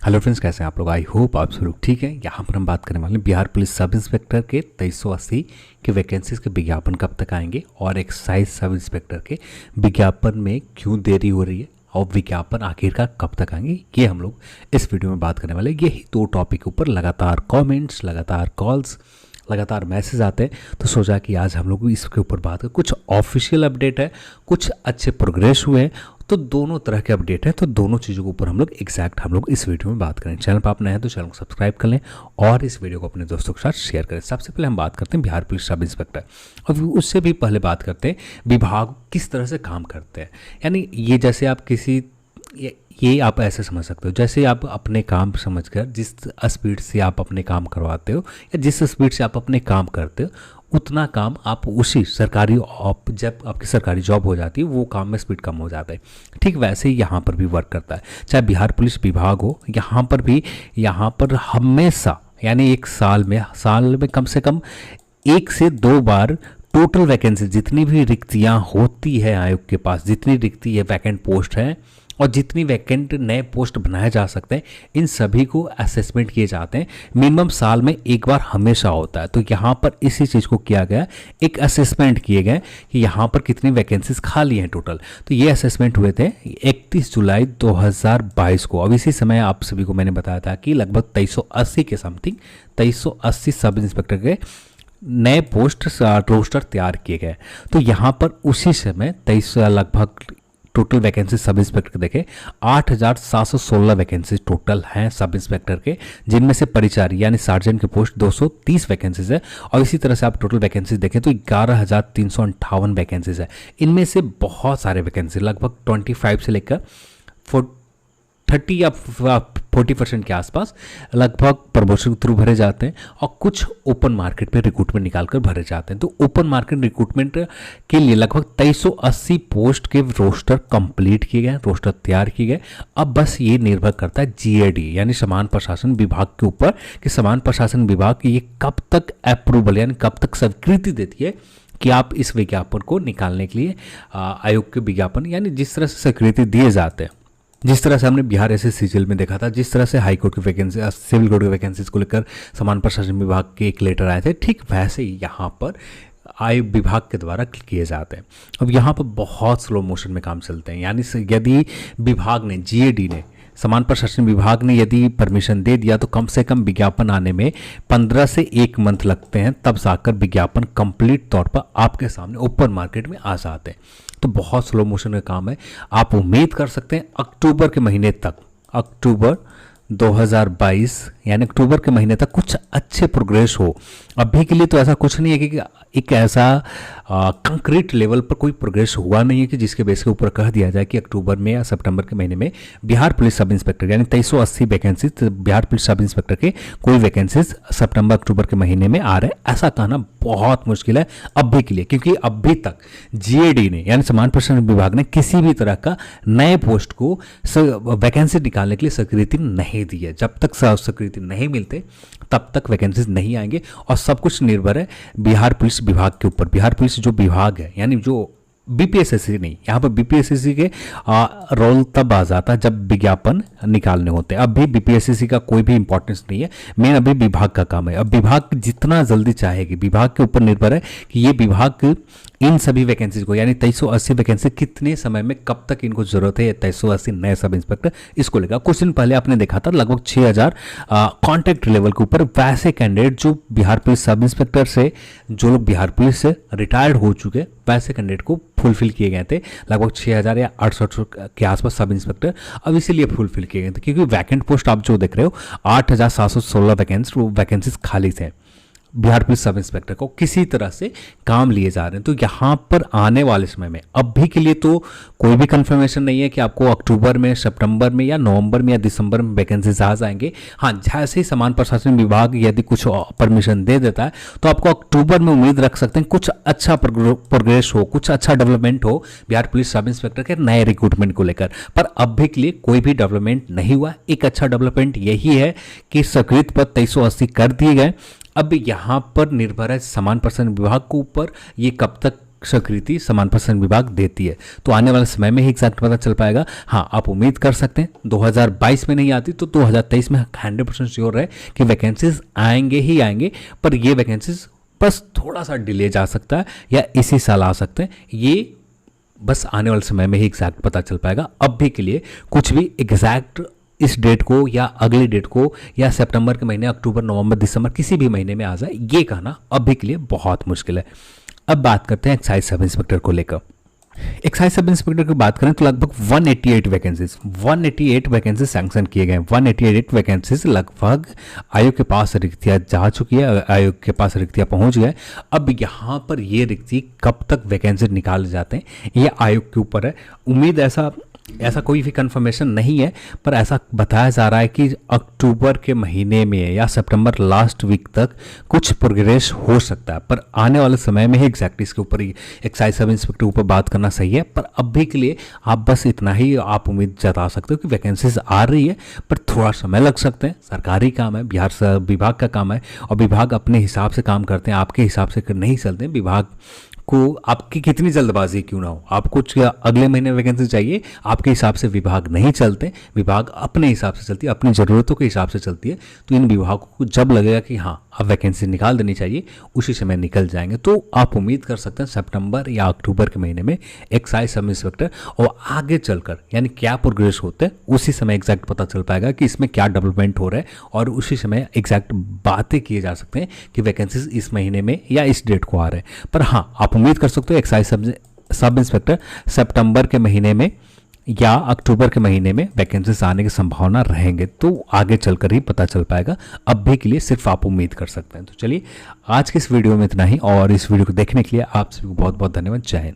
Hello friends, कैसे हैं आप लोग। आई होप आप सब लोग ठीक हैं। यहाँ पर हम बात करने वाले हैं बिहार पुलिस सब इंस्पेक्टर के 2380 के वैकेंसीज के विज्ञापन कब तक आएंगे और एक्साइज सब इंस्पेक्टर के विज्ञापन में क्यों देरी हो रही है और विज्ञापन आखिरकार कब तक आएंगे, ये हम लोग इस वीडियो में बात करने वाले हैं। यही दो टॉपिक के ऊपर लगातार कॉमेंट्स, लगातार कॉल्स, लगातार मैसेज आते हैं, तो सोचा कि आज हम लोग इसके ऊपर बात करें। कुछ ऑफिशियल अपडेट है, कुछ अच्छे प्रोग्रेस हुए हैं, तो दोनों तरह के अपडेट है, तो दोनों चीज़ों के ऊपर हम लोग इस वीडियो में बात करें। चैनल पर आप नए हैं तो चैनल को सब्सक्राइब कर लें और इस वीडियो को अपने दोस्तों के साथ शेयर करें। सबसे पहले हम बात करते हैं बिहार पुलिस सब इंस्पेक्टर, और उससे भी पहले बात करते हैं विभाग किस तरह से काम करते हैं। यानी ये जैसे आप ये आप ऐसे समझ सकते हो, जैसे आप अपने काम समझकर जिस स्पीड से आप अपने काम करवाते हो या जिस स्पीड से आप अपने काम करते हो, उतना काम आप उसी जब आपकी सरकारी जॉब हो जाती है वो काम में स्पीड कम हो जाता है। ठीक वैसे ही यहाँ पर भी वर्क करता है। चाहे बिहार पुलिस विभाग हो, यहाँ पर हमेशा यानी एक साल में कम से कम 1 से 2 बार टोटल वैकेंसी, जितनी भी रिक्तियाँ होती है आयोग के पास, जितनी रिक्ति है वैकेंट पोस्ट है और जितनी वैकेंट नए पोस्ट बनाए जा सकते हैं, इन सभी को असेसमेंट किए जाते हैं। मिनिमम साल में एक बार हमेशा होता है। तो यहाँ पर इसी चीज़ को किया गया, एक असेसमेंट किए गए कि यहाँ पर कितनी वैकेंसीज खाली हैं टोटल। तो ये असेसमेंट हुए थे 31 जुलाई 2022 को। अब इसी समय आप सभी को मैंने बताया था कि लगभग 2380 के समथिंग 2380 सब इंस्पेक्टर के नए पोस्ट रोस्टर तैयार किए गए। तो यहाँ पर उसी समय 23 लगभग टोटल वैकेंसी सब इंस्पेक्टर के देखें 8716 वैकेंसी टोटल हैं सब इंस्पेक्टर के, जिनमें से परिचारी यानी सार्जेंट के पोस्ट 230 वैकेंसीज है। और इसी तरह से आप टोटल वैकेंसीज देखें तो 11358 वैकेंसीज है। इनमें से बहुत सारे वैकेंसी लगभग 25 से लेकर 30 या 40% के आसपास लगभग प्रमोशन के थ्रू भरे जाते हैं और कुछ ओपन मार्केट में रिक्रूटमेंट निकालकर भरे जाते हैं। तो ओपन मार्केट रिक्रूटमेंट के लिए लगभग 2380 पोस्ट के रोस्टर कंप्लीट किए गए, रोस्टर तैयार किए गए। अब बस ये निर्भर करता है जीएडी यानी समान प्रशासन विभाग के ऊपर कि समान प्रशासन विभाग ये कब तक अप्रूवल यानी कब तक स्वीकृति देती है कि आप इस विज्ञापन को निकालने के लिए आयोग के विज्ञापन यानी जिस तरह से स्वीकृति दिए जाते हैं, जिस तरह से हमने बिहार SSCGL में देखा था, जिस तरह से हाई कोर्ट की वैकेंसी, सिविल कोर्ट की वैकेंसीज को लेकर समान प्रशासन विभाग के एक लेटर आए थे, ठीक वैसे ही यहाँ पर आयोग विभाग के द्वारा किए जाते हैं। अब यहाँ पर बहुत स्लो मोशन में काम चलते हैं। यानी यदि विभाग ने, GAD ने, समान प्रशासन विभाग ने यदि परमिशन दे दिया तो कम से कम विज्ञापन आने में 15 से 1 मंथ लगते हैं, तब जाकर विज्ञापन कंप्लीट तौर पर आपके सामने ओपन मार्केट में आ जाते हैं। तो बहुत स्लो मोशन का काम है। आप उम्मीद कर सकते हैं अक्टूबर के महीने तक, अक्टूबर 2022 यानी अक्टूबर के महीने तक कुछ अच्छे प्रोग्रेस हो। अभी के लिए तो ऐसा कुछ नहीं है कि एक ऐसा कंक्रीट लेवल पर कोई प्रोग्रेस हुआ नहीं है कि जिसके बेस के ऊपर कह दिया जाए कि अक्टूबर में या सितंबर के महीने में बिहार पुलिस सब इंस्पेक्टर यानी 2380 vacancy Bihar police sub inspector के कोई वैकेंसीज सितंबर अक्टूबर के महीने में आ रहे हैं, ऐसा कहना बहुत मुश्किल है अभी के लिए। क्योंकि अभी तक GAD ने यानी समान प्रशासन विभाग ने किसी भी तरह का नए पोस्ट को वैकेंसी निकालने के लिए स्वीकृति नहीं दी है। जब तक स्वीकृति नहीं मिलते तब तक वैकेंसीज नहीं आएंगे और सब कुछ निर्भर है बिहार पुलिस विभाग के ऊपर। बिहार पुलिस जो विभाग है यानी जो BPSSC नहीं, यहाँ पर BPSSC के रोल तब आ जाता है जब विज्ञापन निकालने होते हैं। अभी BPSSC का कोई भी इंपॉर्टेंस नहीं है, मेन अभी विभाग का काम है। अब विभाग जितना जल्दी चाहेगी, विभाग के ऊपर निर्भर है कि ये विभाग इन सभी वैकेंसीज को यानी 2380 वैकेंसी कितने समय में कब तक इनको जरूरत है, 2380 नए सब इंस्पेक्टर इसको लेकर। कुछ दिन पहले आपने देखा था लगभग 6000 कॉन्ट्रैक्ट लेवल के ऊपर वैसे कैंडिडेट जो बिहार पुलिस सब इंस्पेक्टर से, जो लोग बिहार पुलिस से रिटायर्ड हो चुके वैसे कैंडिडेट को फुलफिल किए गए थे। लगभग 6000 या 800 के आसपास सब इंस्पेक्टर अब इसीलिए फुलफिल किए गए थे क्योंकि वैकेंट पोस्ट आप जो देख रहे हो 8716 वैकेंसीज खाली थे। बिहार पुलिस सब इंस्पेक्टर को किसी तरह से काम लिए जा रहे हैं। तो यहाँ पर आने वाले समय में अभी के लिए तो कोई भी कंफर्मेशन नहीं है कि आपको अक्टूबर में, सितंबर में या नवंबर में या दिसंबर में वैकेंसीज आ जाएंगे। हाँ, जैसे ही समान प्रशासन विभाग यदि कुछ परमिशन दे देता है तो आपको अक्टूबर में उम्मीद रख सकते हैं कुछ अच्छा प्रोग्रेस हो, कुछ अच्छा डेवलपमेंट हो बिहार पुलिस सब इंस्पेक्टर के नए रिक्रूटमेंट को लेकर। पर अभी के लिए कोई भी डेवलपमेंट नहीं हुआ। एक अच्छा डेवलपमेंट यही है कि स्वीकृत पद 2380 कर दिए गए। अब यहाँ पर निर्भर है समान प्रशासन विभाग के ऊपर, ये कब तक स्वीकृति समान प्रशासन विभाग देती है। तो आने वाले समय में ही एग्जैक्ट पता चल पाएगा। हाँ, आप उम्मीद कर सकते हैं 2022 में नहीं आती तो 2023 में 100% श्योर है कि वैकेंसीज आएंगे ही आएंगे, पर ये वैकेंसीज बस थोड़ा सा डिले जा सकता है या इसी साल आ सकते हैं। ये बस आने वाले समय में ही एग्जैक्ट पता चल पाएगा। अब भी के लिए कुछ भी एग्जैक्ट इस डेट को या अगली डेट को या सितंबर के महीने, अक्टूबर, नवंबर, दिसंबर किसी भी महीने में आ जाए, ये कहना अब भी के लिए बहुत मुश्किल है। अब बात करते हैं एक्साइज सब इंस्पेक्टर को लेकर। एक्साइज सब इंस्पेक्टर की बात करें तो लगभग 188 वैकेंसीज सैंक्शन किए गए। 188 वैकेंसीज लगभग आयोग के पास रिक्तियाँ जा चुकी है, आयोग के पास रिक्तियाँ पहुंच गए। अब यहाँ पर ये रिक्ति कब तक वैकेंसी निकाले जाते हैं ये आयोग के ऊपर है। उम्मीद ऐसा कोई भी कंफर्मेशन नहीं है, पर ऐसा बताया जा रहा है कि अक्टूबर के महीने में या सितंबर लास्ट वीक तक कुछ प्रोग्रेस हो सकता है, पर आने वाले समय में ही एग्जैक्ट इसके ऊपर एक्साइज सब इंस्पेक्टर के ऊपर बात करना सही है। पर अब भी के लिए आप बस इतना ही आप उम्मीद जता सकते हो कि वैकेंसीज आ रही है, पर थोड़ा समय लग सकते हैं। सरकारी काम है, बिहार विभाग का काम है और विभाग अपने हिसाब से काम करते हैं, आपके हिसाब से नहीं चलते हैं। विभाग को आपकी कितनी जल्दबाजी क्यों ना हो, आपको अगले महीने वैकेंसी चाहिए, आपके हिसाब से विभाग नहीं चलते, विभाग अपने हिसाब से चलती है, अपनी ज़रूरतों के हिसाब से चलती है। तो इन विभागों को जब लगेगा कि हाँ अब वैकेंसी निकाल देनी चाहिए, उसी समय निकल जाएंगे। तो आप उम्मीद कर सकते हैं सितंबर या अक्टूबर के महीने में एक्साइज सब इंस्पेक्टर, और आगे चलकर यानी क्या प्रोग्रेस होते हैं उसी समय एग्जैक्ट पता चल पाएगा कि इसमें क्या डेवलपमेंट हो रहा है, और उसी समय एग्जैक्ट बातें किए जा सकते हैं कि वैकेंसीज इस महीने में या इस डेट को आ रहे हैं। पर हाँ, आप उम्मीद कर सकते हो एक्साइज सब इंस्पेक्टर सितंबर के महीने में या अक्टूबर के महीने में वैकेंसीज आने की संभावना रहेंगे। तो आगे चलकर ही पता चल पाएगा, अब भी के लिए सिर्फ आप उम्मीद कर सकते हैं। तो चलिए आज के इस वीडियो में इतना ही, और इस वीडियो को देखने के लिए आप सभी को बहुत बहुत धन्यवाद। जय हिंद।